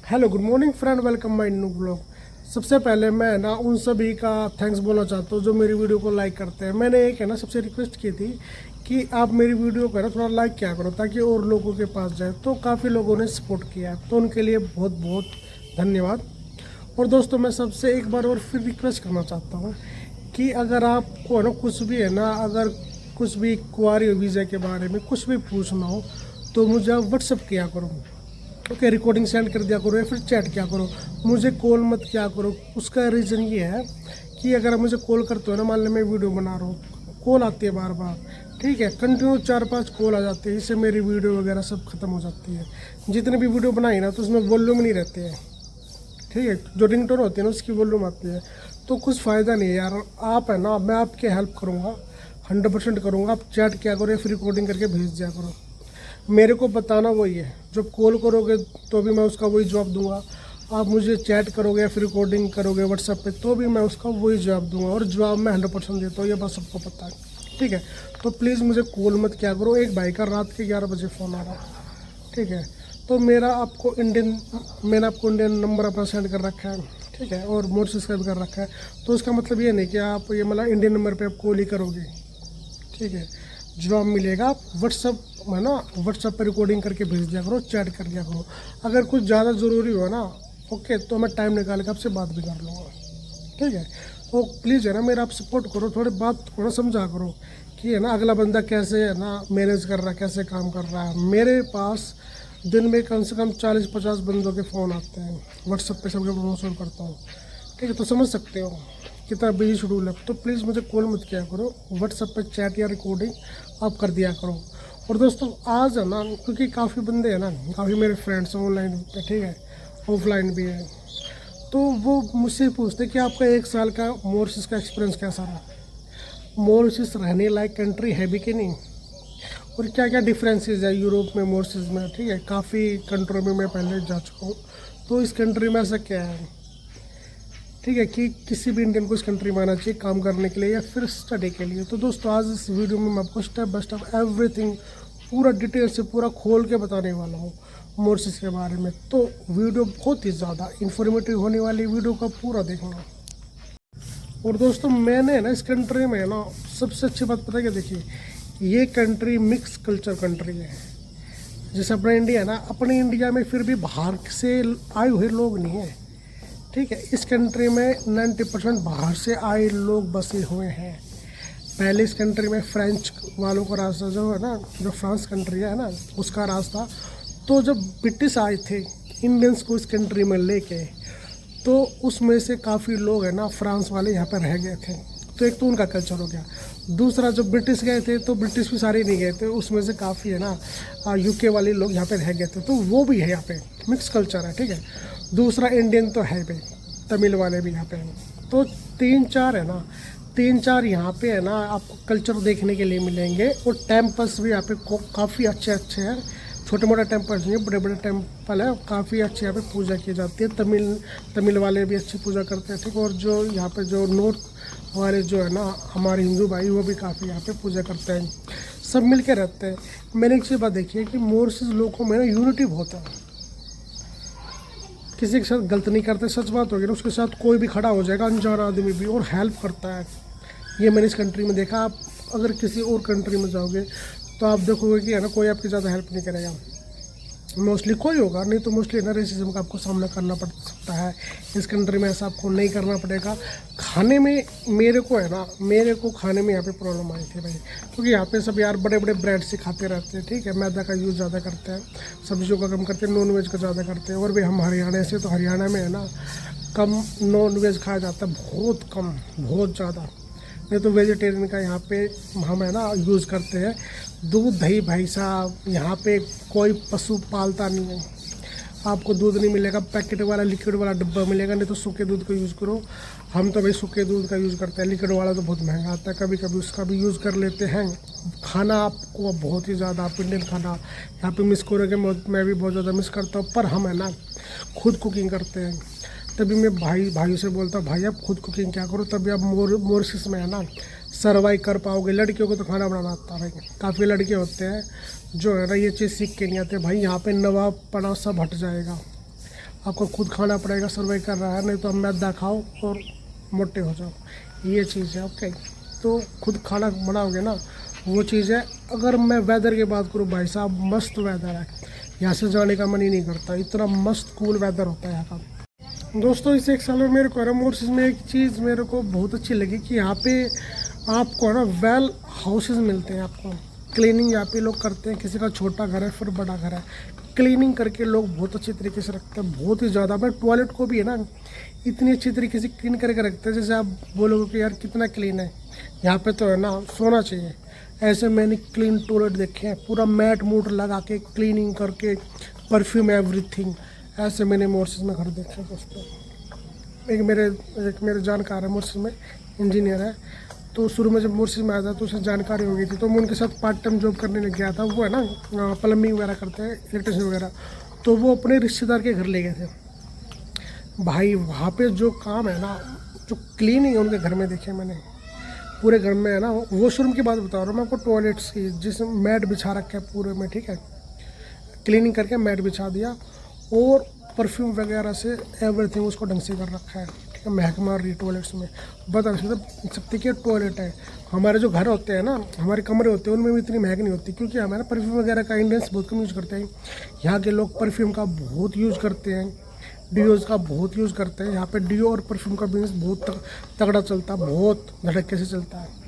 Hello good morning friend, welcome my new blog. सबसे पहले मैं ना उन सभी का थैंक्स बोलना चाहता हूँ जो मेरी वीडियो को लाइक करते हैं। मैंने एक है ना सबसे रिक्वेस्ट की थी कि आप मेरी वीडियो को ना थोड़ा लाइक किया करो ताकि और लोगों के पास जाए, तो काफ़ी लोगों ने सपोर्ट किया है, तो उनके लिए बहुत बहुत धन्यवाद। और दोस्तों, मैं सबसे एक बार और फिर रिक्वेस्ट करना चाहता हूँ कि अगर आपको है ना कुछ भी है ना, अगर कुछ भी क्वारी वीज़ा के बारे में कुछ भी पूछना हो तो मुझे आप व्हाट्सअप किया करो। ओके, रिकॉर्डिंग सेंड कर दिया करो या फिर चैट किया करो, मुझे कॉल मत किया करो। उसका रीज़न ये है कि अगर आप मुझे कॉल करते हो ना, मान लो मैं वीडियो बना रहा हूँ, कॉल आती है बार बार, ठीक है, कंटिन्यू 4-5 कॉल आ जाती है, इससे मेरी वीडियो वगैरह सब खत्म हो जाती है। जितने भी वीडियो बनाई ना तो उसमें वॉल्यूम नहीं रहते हैं, ठीक है, जो रिंगटोन होती है ना उसकी वॉल्यूम आती है, तो कुछ फ़ायदा नहीं है यार। आप है ना, मैं आपकी हेल्प करूँगा, 100% करूँगा। आप चैट किया करो या फिर रिकॉर्डिंग करके भेज दिया करो। मेरे को बताना वही है, जब कॉल करोगे तो भी मैं उसका वही जवाब दूंगा, आप मुझे चैट करोगे या फिर रिकॉर्डिंग करोगे व्हाट्सएप पे तो भी मैं उसका वही जवाब दूंगा, और जवाब मैं 100% देता हूँ, ये बात सबको पता है, ठीक है। तो प्लीज़ मुझे कॉल मत किया करो। एक भाई का रात के 11 बजे फ़ोन आ रहा है, ठीक है, तो मैंने आपको इंडियन नंबर अपना सेंड कर रखा है, ठीक है, और मॉरिशस का भी कर रखा है, तो उसका मतलब ये नहीं कि आप ये मतलब इंडियन नंबर पर आप कॉल ही करोगे, ठीक है। जवाब मिलेगा, आप व्हाट्सअप में ना, व्हाट्सअप पर रिकॉर्डिंग करके भेज दिया करो, चैट कर दिया करो। अगर कुछ ज़्यादा ज़रूरी हो ना, ओके, तो मैं टाइम निकाल के आपसे बात भी कर लूँगा, ठीक है। तो प्लीज़ है ना, मेरा आप सपोर्ट करो, थोड़ी बात थोड़ा समझा करो कि है ना अगला बंदा कैसे है ना मैनेज कर रहा है, कैसे काम कर रहा है। मेरे पास दिन में कम से कम 40-50 बंदों के फ़ोन आते हैं, व्हाट्सअप पे सबके प्रमोशन करता हूँ, ठीक है, तो समझ सकते हो कितना बिजी शेड्यूल है। तो प्लीज़ मुझे कॉल मत किया करो, व्हाट्सएप पे चैट या रिकॉर्डिंग आप कर दिया करो। और दोस्तों, आज है ना, क्योंकि काफ़ी बंदे हैं ना, काफ़ी मेरे फ्रेंड्स ऑनलाइन पे, ठीक है, ऑफलाइन भी है, तो वो मुझसे पूछते कि आपका 1 साल का मॉरिशस का एक्सपीरियंस कैसा रहा, मॉरिशस रहने लायक कंट्री है भी कि नहीं, और क्या क्या डिफरेंसेस है यूरोप में मॉरिशस में, ठीक है। काफ़ी कंट्री में मैं पहले जा चुका हूँ, तो इस कंट्री में ऐसा क्या है, ठीक है, कि किसी भी इंडियन को इस कंट्री में आना चाहिए काम करने के लिए या फिर स्टडी के लिए। तो दोस्तों, आज इस वीडियो में मैं आपको स्टेप बाय स्टेप एवरीथिंग पूरा डिटेल से पूरा खोल के बताने वाला हूँ मॉरिशस के बारे में। तो वीडियो बहुत ही ज़्यादा इन्फॉर्मेटिव होने वाली, वीडियो का पूरा देखना। और दोस्तों, मैंने ना इस कंट्री में ना सबसे अच्छी बात पता है क्या, देखिए, ये कंट्री मिक्स कल्चर कंट्री है। जैसे अपना इंडिया है ना, अपने इंडिया में फिर भी बाहर से आए हुए लोग नहीं हैं, ठीक है। इस कंट्री में 90% बाहर से आए लोग बसे हुए हैं। पहले इस कंट्री में फ्रेंच वालों का रास्ता जो है ना, जो फ्रांस कंट्री है ना, उसका रास्ता, तो जब ब्रिटिश आए थे इंडियंस को इस कंट्री में लेके, तो उसमें से काफ़ी लोग है ना फ्रांस वाले यहाँ पर रह गए थे, तो एक तो उनका कल्चर हो गया। दूसरा, जब ब्रिटिश गए थे तो ब्रिटिश भी सारे नहीं गए थे, उसमें से काफ़ी है ना यूके वाले लोग यहाँ पे रह गए थे, तो वो भी है, यहाँ पे मिक्स कल्चर है, ठीक है। दूसरा, इंडियन तो है भाई, तमिल वाले भी यहाँ पे हैं, तो 3-4 है ना, 3-4 यहाँ पे है ना आपको कल्चर देखने के लिए मिलेंगे। और टेम्पल्स भी यहाँ पे काफ़ी अच्छे अच्छे हैं, छोटे मोटे टेम्पल्स नहीं, बड़े बड़े टेम्पल है, काफ़ी अच्छी यहाँ पे पूजा की जाती है। तमिल वाले भी अच्छी पूजा करते हैं, ठीक। और जो यहाँ पे जो नॉर्थ वाले जो है ना हमारे हिंदू भाई, वो भी काफ़ी यहाँ पे पूजा करते हैं, सब मिल के रहते हैं। मैंने एक चीज़ बात देखी है कि मॉरिशस लोगों में ना यूनिटी बहुत है, किसी के साथ गलत नहीं करते, सच बात होगी ना, उसके साथ कोई भी खड़ा हो जाएगा, अनजान आदमी भी, और हेल्प करता है। ये मैंने इस कंट्री में देखा। आप अगर किसी और कंट्री में जाओगे तो आप देखोगे कि है ना कोई आपकी ज़्यादा हेल्प नहीं करेगा, मोस्टली कोई होगा, नहीं तो मोस्टली ना रेसिज्म का आपको सामना करना पड़ सकता है। इस कंट्री में ऐसा आपको नहीं करना पड़ेगा। खाने में मेरे को खाने में यहाँ पे प्रॉब्लम आई थी भाई, क्योंकि यहाँ पे सब यार बड़े बड़े ब्रेड से खाते रहते हैं, ठीक है, मैदा का यूज़ ज़्यादा करते हैं, सब्जियों का कम करते हैं, नॉन वेज का ज़्यादा करते हैं। और भी हम हरियाणा से, तो हरियाणा में है ना कम नॉन वेज खाया जाता है, बहुत कम, बहुत ज़्यादा। नहीं तो वेजिटेरियन का यहाँ पे हम है ना यूज़ करते हैं। दूध दही भाई साहब, यहाँ पे कोई पशु पालता नहीं है, आपको दूध नहीं मिलेगा, पैकेट वाला लिक्विड वाला डब्बा मिलेगा, नहीं तो सूखे दूध का यूज़ करो। हम तो भाई सूखे दूध का यूज़ करते हैं, लिक्विड वाला तो बहुत महंगा आता है, कभी कभी उसका भी यूज़ कर लेते हैं। खाना आपको बहुत ही ज़्यादा, आप इंडियन खाना यहाँ पे मिस करोगे, मैं भी बहुत ज़्यादा मिस करता हूँ। पर हम है ना खुद कुकिंग करते हैं, तभी मैं भाई से बोलता हूँ, भाई आप खुद कुकिंग क्या करो, तभी आप मॉरिशस में है ना सर्वाइव कर पाओगे। लड़कियों को तो खाना बनाना आता है, काफ़ी लड़के होते हैं जो है ना ये चीज़ सीख के नहीं आते। भाई यहाँ पे नवाबपना सब हट जाएगा, आपको खुद खाना पड़ेगा, सर्वाइव कर रहा है, नहीं तो आप मैदा खाओ और मोटे हो जाओ, ये चीज़ है। ओके, तो खुद खाना बनाओगे ना, वो चीज़ है। अगर मैं वेदर की बात करूँ भाई साहब, मस्त वेदर है, यहाँ से जाने का मन ही नहीं करता, इतना मस्त कूल वेदर होता है यहाँ का। दोस्तों इस 1 साल में मेरे को मोर्सिस में एक चीज़ मेरे को बहुत अच्छी लगी कि यहाँ पे आपको ना वेल हाउसेस मिलते हैं। आपको क्लीनिंग यहाँ पे लोग करते हैं, किसी का छोटा घर है फिर बड़ा घर है, क्लीनिंग करके लोग बहुत अच्छी तरीके से रखते हैं, बहुत ही ज़्यादा। मैं टॉयलेट को भी है ना इतनी अच्छी तरीके से क्लीन करके रखते हैं, जैसे आप बोलोगे कि यार कितना क्लीन है। यहाँ पे तो है ना सोना चाहिए, ऐसे मैंने क्लीन टॉयलेट देखे हैं, पूरा मैट मूट लगा के क्लीनिंग करके, परफ्यूम एवरीथिंग, ऐसे मैंने मोर्सिस में घर देखे दोस्तों। एक मेरे जानकार है मोर्सिस में, इंजीनियर है, तो शुरू में जब मोर्सिस में आया था तो उसे जानकारी हो गई थी, तो मैं उनके साथ पार्ट टाइम जॉब करने लग गया था। वो है ना प्लम्बिंग वगैरह करते हैं, इलेक्ट्रिशियन वगैरह, तो वो अपने रिश्तेदार के घर ले गए थे भाई। वहाँ पे जो काम है ना, जो क्लीनिंग है उनके घर में देखे मैंने, पूरे घर में है ना। वॉशरूम की बात बता रहा हूँ मैं आपको, टॉयलेट्स की, जिसमें मैट बिछा रखा है पूरे में, ठीक है, क्लीनिंग करके मैट बिछा दिया, और परफ्यूम वगैरह से एवरीथिंग उसको ढंग से कर रखा है, ठीक है। महक मार रही है टॉयलेट्स में, बता सकते कि टॉयलेट है। हमारे जो घर होते हैं ना, हमारे कमरे होते हैं, उनमें भी इतनी महक नहीं होती, क्योंकि हमारा परफ्यूम वगैरह का इंडियंस बहुत कम यूज़ करते हैं। यहाँ के लोग परफ्यूम का बहुत यूज़ करते हैं, डिओज़ का बहुत यूज़ करते हैं। यहाँ पे डिओ और परफ्यूम का बिजनेस बहुत तगड़ा चलता है, बहुत धड़क्के से चलता है।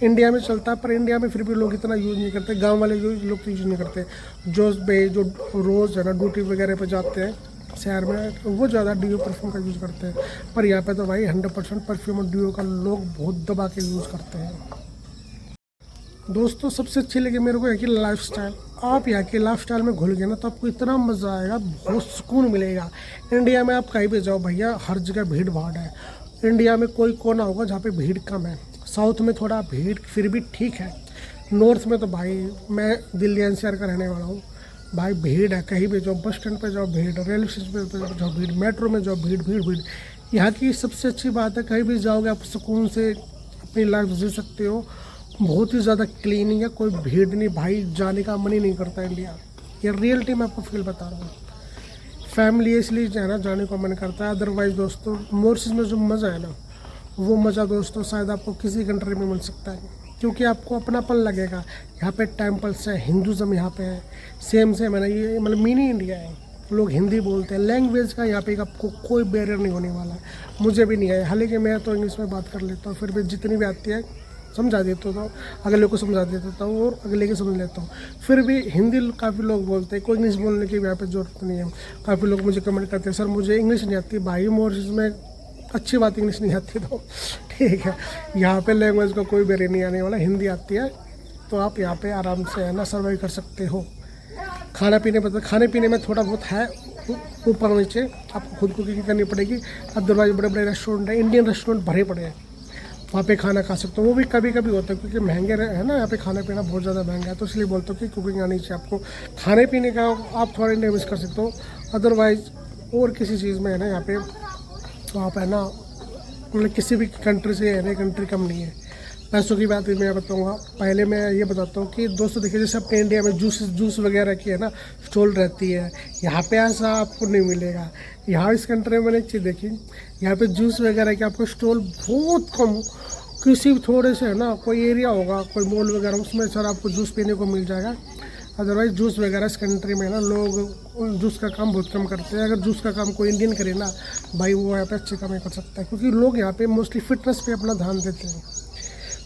इंडिया में चलता है, पर इंडिया में फिर भी लोग इतना यूज़ नहीं करते, गांव वाले लोग तो यूज़ नहीं करते। जो रोज़ है ना ड्यूटी वगैरह पे जाते हैं शहर में, वो ज़्यादा डिओ परफ्यूम का यूज़ करते हैं। पर यहाँ पे तो भाई 100% परफ्यूम और डिओ का लोग बहुत दबा के यूज़ करते हैं। दोस्तों सबसे अच्छी लगी मेरे को यहाँ की लाइफस्टाइल। आप यहाँ के लाइफस्टाइल में घुल गए ना तो आपको इतना मज़ा आएगा, बहुत सुकून मिलेगा। इंडिया में आप कहीं भी जाओ भैया, हर जगह भीड़ भाड़ है। इंडिया में कोई कोना होगा जहाँ पे भीड़ कम है। साउथ में थोड़ा भीड़ फिर भी ठीक है, नॉर्थ में तो भाई, मैं दिल्ली एनसीआर का रहने वाला हूँ भाई, भीड़ है। कहीं भी जाओ, बस स्टैंड पे जाओ भीड़, रेलवे स्टेशन पे जाओ भीड़, मेट्रो में जाओ भीड़ भीड़ भीड़। यहाँ की सबसे अच्छी बात है, कहीं भी जाओगे आप सुकून से अपनी लाइफ जी सकते हो। बहुत ही ज़्यादा क्लीनिंग है, कोई भीड़ नहीं भाई, जाने का मन ही नहीं करता इंडिया। ये रियलिटी मैं आपको फील बता रहा हूँ। फैमिली इसलिए जो है ना जाने का मन करता है। अदरवाइज़ दोस्तों मोर्सिस में जो मज़ा है ना, वो मज़ा दोस्तों शायद आपको किसी कंट्री में मिल सकता है, क्योंकि आपको अपनापन लगेगा। यहाँ पे टेम्पल्स है, हिंदुज़म यहाँ पे है, सेम है ना, ये मतलब मिनी इंडिया है। लोग हिंदी बोलते हैं, लैंग्वेज का यहाँ पे आपको कोई बैरियर नहीं होने वाला है। मुझे भी नहीं है, हालांकि मैं तो इंग्लिश में बात कर लेता हूँ, फिर भी जितनी भी आती है समझा देता हूँ, अगले को समझा देता हूँ और अगले की समझ लेता हूँ। फिर भी हिंदी काफ़ी लोग बोलते हैं, कोई इंग्लिश बोलने की यहाँ पे ज़रूरत नहीं है। काफ़ी लोग मुझे कमेंट करते हैं, सर मुझे इंग्लिश नहीं आती। भाई मोर्सिस में अच्छी बात इंग्लिश नहीं आती तो ठीक है, यहाँ पे लैंग्वेज का कोई बैरियर नहीं आने वाला, हिंदी आती है तो आप यहाँ पे आराम से है ना सर्वाइव कर सकते हो। खाने पीने में थोड़ा बहुत है ऊपर नीचे, आपको खुद कुकिंग करनी पड़ेगी। अदरवाइज बड़े बड़े रेस्टोरेंट हैं, इंडियन रेस्टोरेंट भरे पड़े हैं, वहाँ पे खाना खा सकते हो। वो भी कभी कभी होता है क्योंकि महंगे है ना, यहाँ पे खाना पीना बहुत ज़्यादा महंगा है, तो इसलिए बोलता हूँ कि कुकिंग आनी चाहिए आपको। खाने पीने का आप थोड़ा इंडिया मिस कर सकते हो, अदरवाइज और किसी चीज़ में है ना यहाँ पे तो आप है ना मतलब किसी भी कंट्री से है ना कंट्री कम नहीं है। पैसों की बात मैं बताऊँगा, पहले मैं ये बताता हूँ कि दोस्तों देखिए, जैसे अपने इंडिया में जूस वगैरह की है ना स्टॉल रहती है, यहाँ पे ऐसा आपको नहीं मिलेगा। यहाँ इस कंट्री में मैंने एक चीज़ देखी, यहाँ पे जूस वगैरह की आपको स्टॉल बहुत कम, किसी भी थोड़े से है ना कोई एरिया होगा, कोई मॉल वगैरह, उसमें सर आपको जूस पीने को मिल जाएगा। अदरवाइज जूस वगैरह इस कंट्री में ना लोग जूस का काम बहुत कम करते हैं। अगर जूस का काम कोई इंडियन करे ना भाई, वो यहाँ पे अच्छे कमाई कर सकता है, क्योंकि लोग यहाँ पे मोस्टली फिटनेस पे अपना ध्यान देते हैं,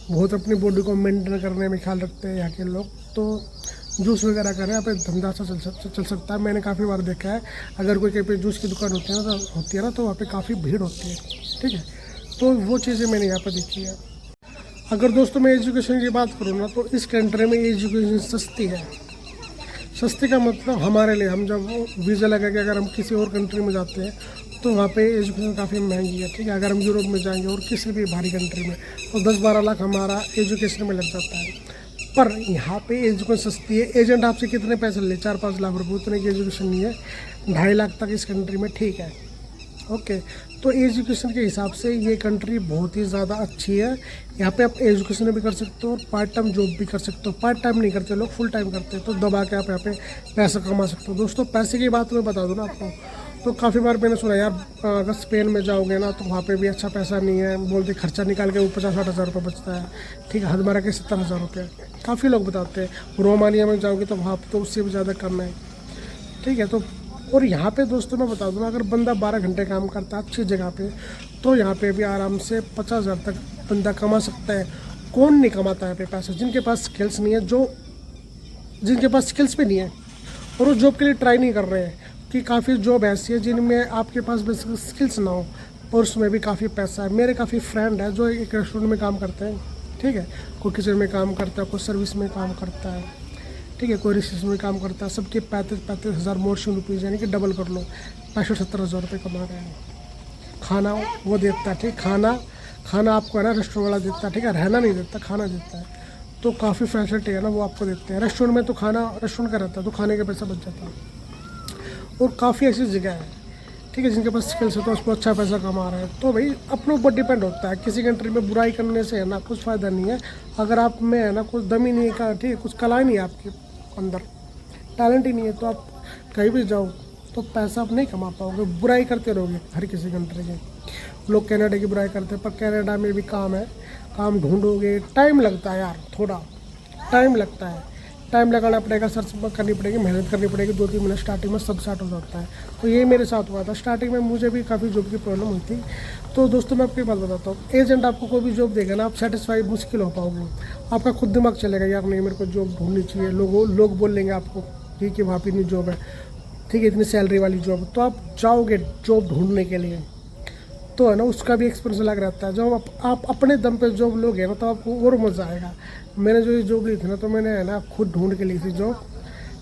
बहुत अपनी बॉडी को मेंटेन करने में ख्याल रखते हैं यहाँ के लोग। तो जूस वगैरह करें, यहाँ पे धंधा अच्छा चल सकता है। मैंने काफ़ी बार देखा है, अगर कोई कहीं पे जूस की दुकान होती है ना तो वहाँ पे काफ़ी भीड़ होती है, ठीक है। तो वो चीज़ें मैंने यहाँ पर देखी है। अगर दोस्तों मैं एजुकेशन की बात करूँ ना, तो इस कंट्री में एजुकेशन सस्ती है। सस्ती का मतलब हमारे लिए, हम जब वीज़ा लगा के अगर हम किसी और कंट्री में जाते हैं तो वहाँ पे एजुकेशन काफ़ी महंगी है, ठीक है। अगर हम यूरोप में जाएंगे और किसी भी भारी कंट्री में तो 10-12 लाख हमारा एजुकेशन में लग जाता है। पर यहाँ पे एजुकेशन सस्ती है। एजेंट आपसे कितने पैसे ले, 4-5 लाख रुपये, उतने की एजुकेशन नहीं है। 2.5 लाख तक इस कंट्री में ठीक है, ओके। तो एजुकेशन के हिसाब से ये कंट्री बहुत ही ज़्यादा अच्छी है। यहाँ पे आप एजुकेशन भी कर सकते हो और पार्ट टाइम जॉब भी कर सकते हो। पार्ट टाइम नहीं करते लोग, फुल टाइम करते हैं, तो दबा के आप यहाँ पे पैसा कमा सकते हो। दोस्तों पैसे की बात मैं बता दूँ ना आपको, तो काफ़ी बार मैंने सुना यार अगर स्पेन में जाओगे ना तो वहाँ पे भी अच्छा पैसा नहीं है, बोलते खर्चा निकाल के वो 50-60 हज़ार रुपये बचता है, ठीक है, हमारा के 70 हज़ार रुपये काफ़ी लोग बताते हैं। रोमानिया में जाओगे तो वहाँ तो उससे भी ज़्यादा कम है, ठीक है। तो और यहाँ पे दोस्तों मैं बता दूँ, अगर बंदा 12 घंटे काम करता है अच्छी जगह पे, तो यहाँ पे भी आराम से 50 हज़ार तक बंदा कमा सकता है। कौन नहीं कमाता है पे पैसे? जिनके पास स्किल्स नहीं है, जिनके पास स्किल्स भी नहीं है और वो जॉब के लिए ट्राई नहीं कर रहे हैं, कि काफ़ी जॉब ऐसी है जिनमें आपके पास बस स्किल्स ना हो और उसमें भी काफ़ी पैसा है। मेरे काफ़ी फ्रेंड है जो एक रेस्टोरेंट में काम करते हैं, ठीक है, कोई किचन में काम करता है, कोई सर्विस में काम करता है, ठीक है, कोई रिसेप्शन में काम करता है। सबके 35 हज़ार मोरशियन रुपीज़, यानी कि डबल कर लो, 65-70 हज़ार रुपये कमा रहे हैं। खाना वो देता है, ठीक, खाना आपको है ना रेस्टोरेंट वाला देता है, ठीक है, रहना नहीं देता, खाना देता है। तो काफ़ी फैसिलिटी है ना वो आपको देते हैं। रेस्टोरेंट में तो खाना रेस्टोरेंट का रहता है, तो खाने का पैसा बच जाता है। और काफ़ी ऐसी जगह है, ठीक है, जिनके पास स्किल्स है तो उसको अच्छा पैसा कमा रहा है। तो भाई अपने ऊपर डिपेंड होता है, किसी कंट्री में बुराई करने से है ना कुछ फ़ायदा नहीं है। अगर आप में है ना कुछ दम ही नहीं का, ठीक है, कुछ कला ही नहीं है आपके अंदर, टैलेंट ही नहीं है, तो आप कहीं भी जाओ तो पैसा आप नहीं कमा पाओगे, बुराई करते रहोगे हर किसी कंट्री की। लोग कनाडा की बुराई करते हैं, पर कनाडा में भी काम है, काम ढूंढोगे, टाइम लगता है यार, थोड़ा टाइम लगता है, टाइम लगाना पड़ेगा, सर्च करनी पड़ेगी, मेहनत करनी पड़ेगी, 2-3 महीने स्टार्टिंग में सब स्टार्ट हो जाता है। तो ये मेरे साथ हुआ था, स्टार्टिंग में मुझे भी काफ़ी जॉब की प्रॉब्लम हुई थी। तो दोस्तों मैं आपको बात बताता हूँ, एजेंट आपको कोई भी जॉब देगा ना, आप सेटिस्फाई मुश्किल हो पाओगे। आपका खुद दिमाग चलेगा यार नहीं मेरे को जॉब ढूंढनी चाहिए, लोग बोल लेंगे आपको ठीक है वहाँ पर इतनी जॉब है, ठीक है, इतनी सैलरी वाली जॉब, तो आप जाओगे जॉब ढूंढने के लिए, तो है ना उसका भी एक्सपीरियंस अलग रहता है। जब आप अपने दम पे जॉब लोगे ना तो आपको और मज़ा आएगा। मैंने जो ये जॉब ली थी ना, तो मैंने है ना खुद ढूंढ के ली थी जॉब,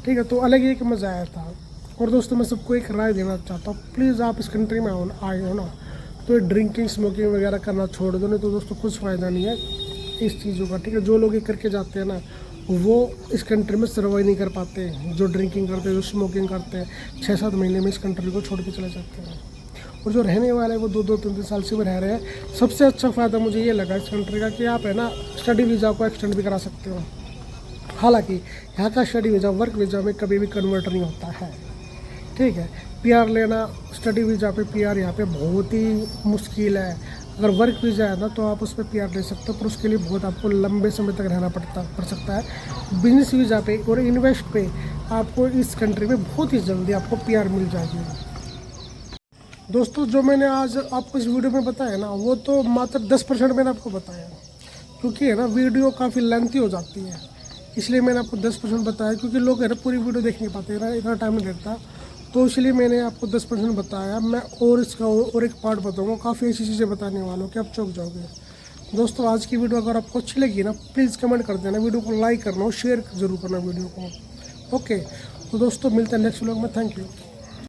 ठीक है, तो अलग ही एक मज़ा आया था। और दोस्तों मैं सबको एक राय देना चाहता हूँ, प्लीज़ आप इस कंट्री में आए हो ना तो ये ड्रिंकिंग स्मोकिंग वगैरह करना छोड़ दो, नहीं तो दोस्तों कुछ फ़ायदा नहीं है इस चीज़ों का, ठीक है। जो लोग ये करके जाते हैं ना वो इस कंट्री में सर्वाइव नहीं कर पाते, जो ड्रिंकिंग करते हैं, जो स्मोकिंग करते हैं, 6-7 महीने में इस कंट्री को छोड़ के चले जाते हैं। और जो रहने वाले हैं वो 2-2, 3-3 साल से भी रह रहे हैं। सबसे अच्छा फ़ायदा मुझे ये लगा इस कंट्री का कि आप है ना स्टडी वीज़ा को एक्सटेंड भी करा सकते हो। हालांकि यहाँ का स्टडी वीज़ा वर्क वीज़ा में कभी भी कन्वर्ट नहीं होता है, ठीक है। पीआर लेना स्टडी वीज़ा पे, पीआर यहाँ पे बहुत ही मुश्किल है। अगर वर्क वीज़ा है ना तो आप उस पर पीआर ले सकते हो, पर उसके लिए बहुत आपको लंबे समय तक रहना पड़ सकता है। बिजनेस वीज़ा पे और इन्वेस्ट पे आपको इस कंट्री में बहुत ही जल्दी आपको पीआर मिल जाएगी। दोस्तों जो मैंने आज आपको इस वीडियो में बताया ना वो तो मात्र 10% मैंने आपको बताया, क्योंकि है ना वीडियो काफ़ी लेंथी हो जाती है, इसलिए मैंने आपको 10% बताया, क्योंकि लोग है ना पूरी वीडियो देख नहीं पाते ना, इतना टाइम नहीं लगता, तो इसलिए मैंने आपको 10% बताया। मैं और इसका और एक पार्ट बताऊँगा, काफ़ी ऐसी चीज़ें बताने वाला हूँ कि आप चौंक जाओगे। दोस्तों आज की वीडियो अगर आपको अच्छी लगी ना प्लीज़ कमेंट कर देना, वीडियो को लाइक करना और शेयर ज़रूर करना वीडियो को। ओके तो दोस्तों मिलते हैं नेक्स्ट व्लॉग में, थैंक यू।